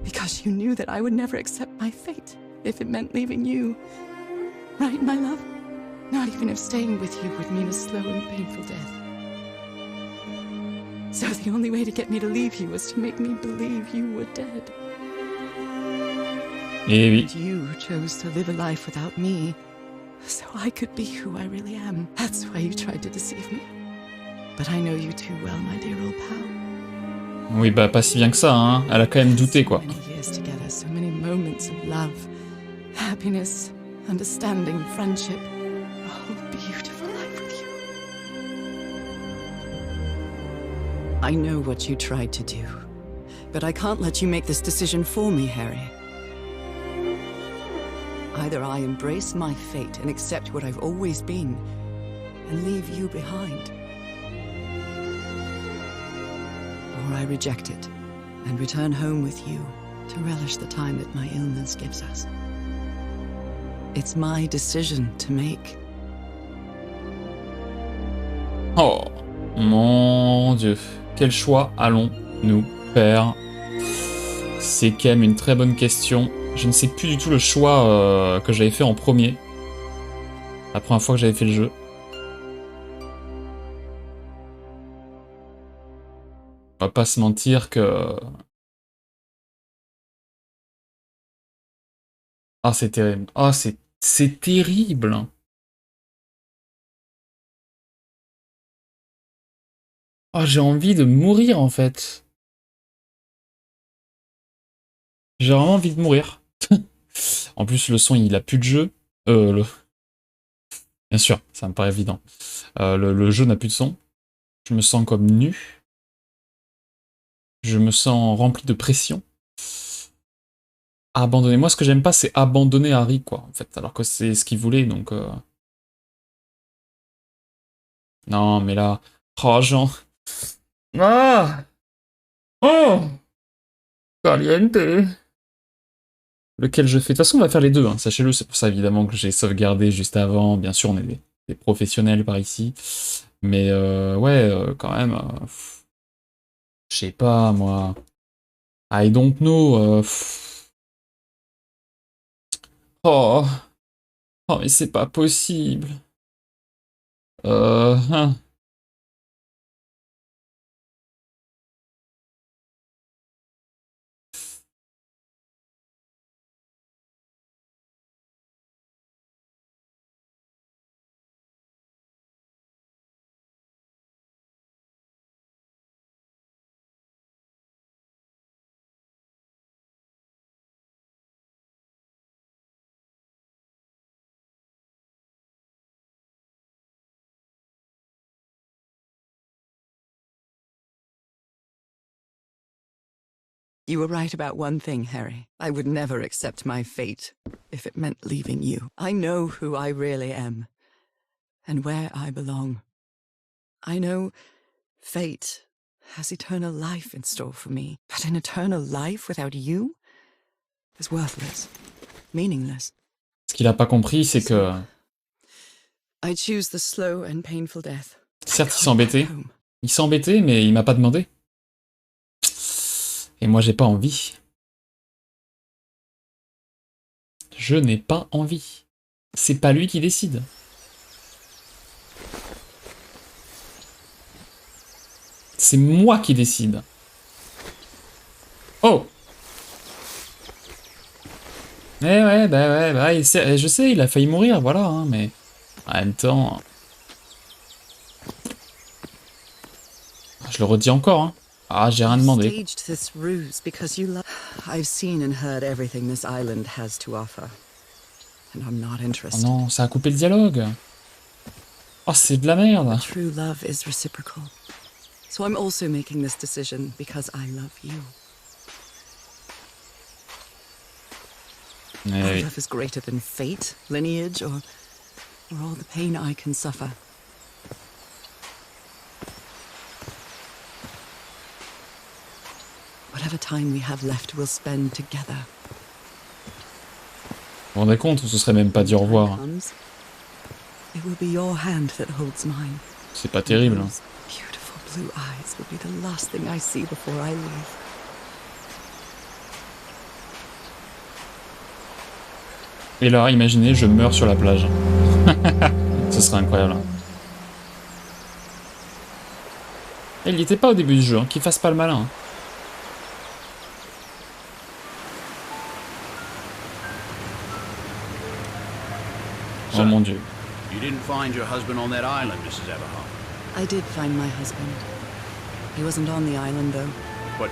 Because you knew that I would never accept my fate if it meant leaving you. Right, my love? Not even if staying with you would mean a slow and painful death. So the only way to get me to leave you was to make me believe you were dead. Et And you chose to live a life without me, so I could be who I really am. That's why you tried to deceive me. But I know you too well, my dear old pal. oui, bah pas si bien que ça, hein. Elle a quand même douté, quoi. So many years together, so many moments of love, happiness, understanding, friendship. A whole beautiful life with you. I know what you tried to do, but I can't let you make this decision for me, Harry. Either I embrace my fate and accept what I've always been, and leave you behind. Or I reject it, and return home with you, to relish the time that my illness gives us. It's my decision to make. Oh, mon Dieu. Quel choix allons-nous faire? C'est quand même une très bonne question. Je ne sais plus du tout le choix que j'avais fait en premier. La première fois que j'avais fait le jeu. On va pas se mentir que... Ah, c'est terrible. Ah, c'est terrible. Ah, j'ai envie de mourir, en fait. J'ai vraiment envie de mourir. En plus, le son, il a plus de jeu. Bien sûr, ça me paraît évident. Le jeu n'a plus de son. Je me sens comme nu. Je me sens rempli de pression. Abandonner. Moi, ce que j'aime pas, c'est abandonner Harry, quoi, en fait. Alors que c'est ce qu'il voulait, donc... Non, mais là... Oh, Jean... Ah! Oh! Caliente! Lequel je fais? De toute façon, on va faire les deux, hein, sachez-le. C'est pour ça, évidemment, que j'ai sauvegardé juste avant. Bien sûr, on est des professionnels par ici. Mais, ouais, quand même... je sais pas, moi... I don't know... Oh... Oh, mais c'est pas possible. Hein. You were right about one thing, Harry. I would never accept my fate if it meant leaving you. I know who I really am, and where I belong. I know fate has eternal life in store for me, but an eternal life without you is worthless, meaningless. Ce qu'il a pas compris, c'est que... I choose the slow and painful death. Certes, il s'est embêté. Il s'est embêté, mais il m'a pas demandé. Et moi, j'ai pas envie. Je n'ai pas envie. C'est pas lui qui décide. C'est moi qui décide. Oh! Eh ouais, bah, je sais, il a failli mourir, voilà, hein, mais... En même temps... Je le redis encore, hein. Ah, j'ai rien demandé. Oh non, ça a coupé le dialogue. Oh, c'est de la merde. True love is reciprocal. So I'm also making this decision because I love you. Our love is greater than fate, lineage, or all the pain I can suffer. Whatever time we have left, we'll spend together. Vous vous rendez compte, ce serait même pas dit au revoir. It will be your hand that holds mine. C'est pas terrible. Hein. Beautiful blue eyes will be the last thing I see before I leave. Et là, imaginez, je meurs sur la plage. Ce serait incroyable. Et il n'y était pas au début du jeu, hein, qu'il fasse pas le malin. Hein. Oh mon Dieu. You didn't find your husband on that island, Mrs. Everhart. I did find my husband. He wasn't on the island, though. But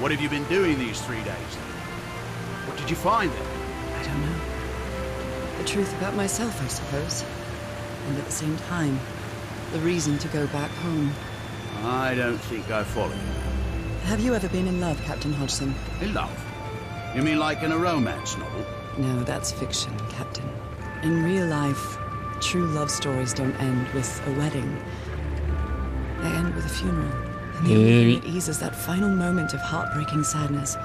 what have you been doing these 3 days? What did you find there? I don't know. The truth about myself, I suppose. And at the same time, the reason to go back home. I don't think I follow you. Have you ever been in love, Captain Hodgson? In love? You mean like in a romance novel? No, that's fiction, Captain. In real life, true love stories don't end with a wedding. They end with a funeral. And the only thing that eases that final moment of heartbreaking sadness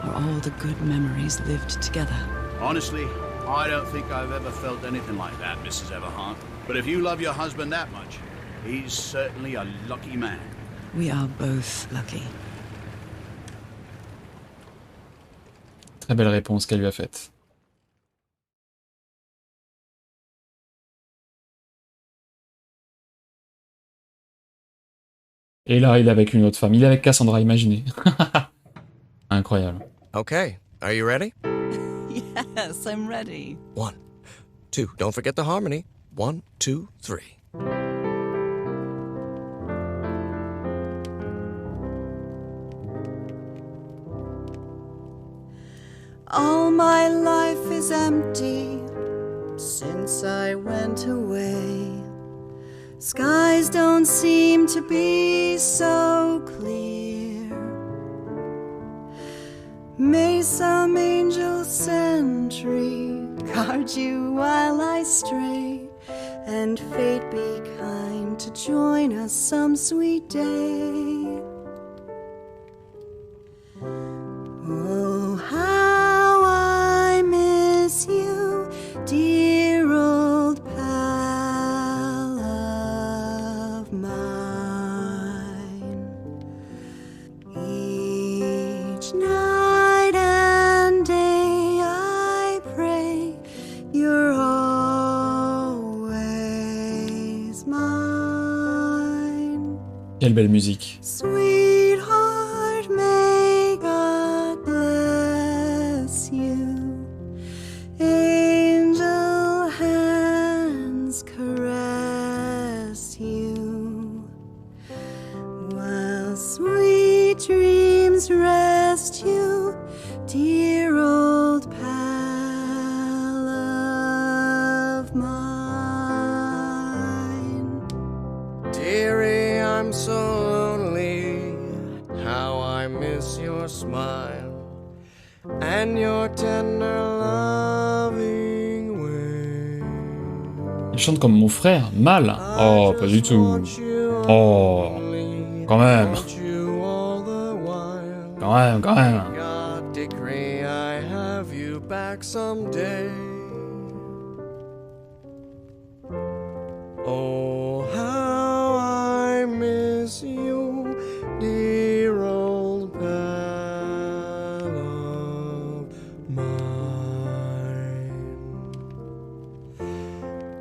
are all the good memories lived together. Honestly, I don't think I've ever felt anything like that, Mrs. Everhart. But if you love your husband that much, he's certainly a lucky man. We are both lucky. Très belle réponse qu'elle lui a faite. Et là, il est avec une autre femme. Il est avec Cassandra, imaginez. Incroyable. Okay, are you ready? Yes, I'm ready. 1, 2, don't forget the harmony. 1, 2, 3. All my life is empty since I went away. Skies don't seem to be so clear. May some angel sentry guard you while I stray, and fate be kind to join us some sweet day. Oh, how I miss you, dear old pal of mine. Each night and day I pray you're always mine. Quelle belle musique. Sweetheart, may God bless you. Angel hands caress you, while sweet dreams rest you, dear old pal of mine. Dearie, I'm so lonely. How I miss your smile and your tender loving way. Il chante comme mon frère, mal. Oh, pas du tout. Oh, quand même. Quand même, quand même. God decree I have you back someday. Oh, how I miss you, dear old pal of mine.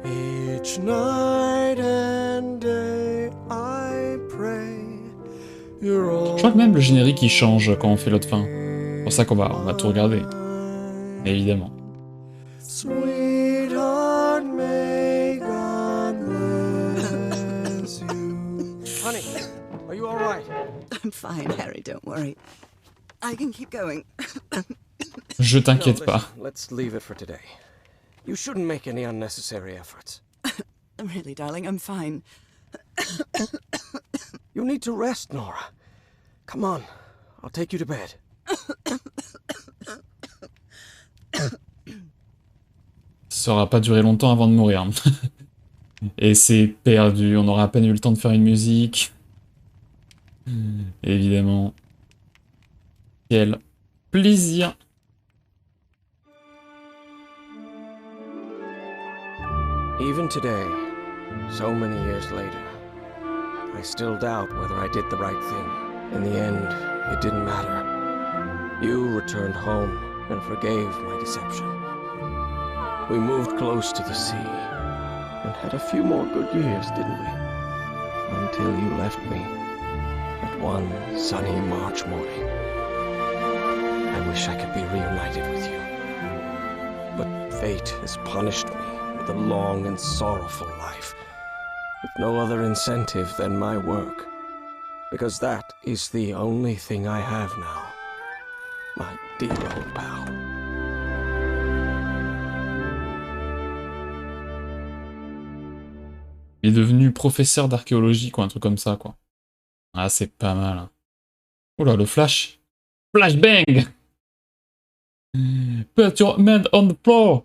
Each night and day I pray you're Je crois que même le générique il change quand on fait l'autre fin. C'est pour ça qu'on va tout regarder. Évidemment. Sweetheart, may God bless you. Honey, are you all right? I'm fine, Harry, don't worry. I can keep going. Je t'inquiète No, pas. listen, let's leave it for today. You shouldn't make any unnecessary efforts. Really, darling, I'm fine. You need to rest, Nora. Come on, I'll take you to bed. Ça aura pas duré longtemps avant de mourir. Et c'est perdu, on aura à peine eu le temps de faire une musique. Évidemment. Quel plaisir. Even today, so many years later, I still doubt whether I did the right thing. In the end, it didn't matter. You returned home and forgave my deception. We moved close to the sea, and had a few more good years, didn't we? Until you left me at one sunny March morning. I wish I could be reunited with you. But fate has punished me with a long and sorrowful life, with no other incentive than my work, because that is the only thing I have now, my dear old pal. Il est devenu professeur d'archéologie, quoi, un truc comme ça, quoi. Ah, c'est pas mal. Hein. Oula, le flash. Flashbang! Put your hand on the floor!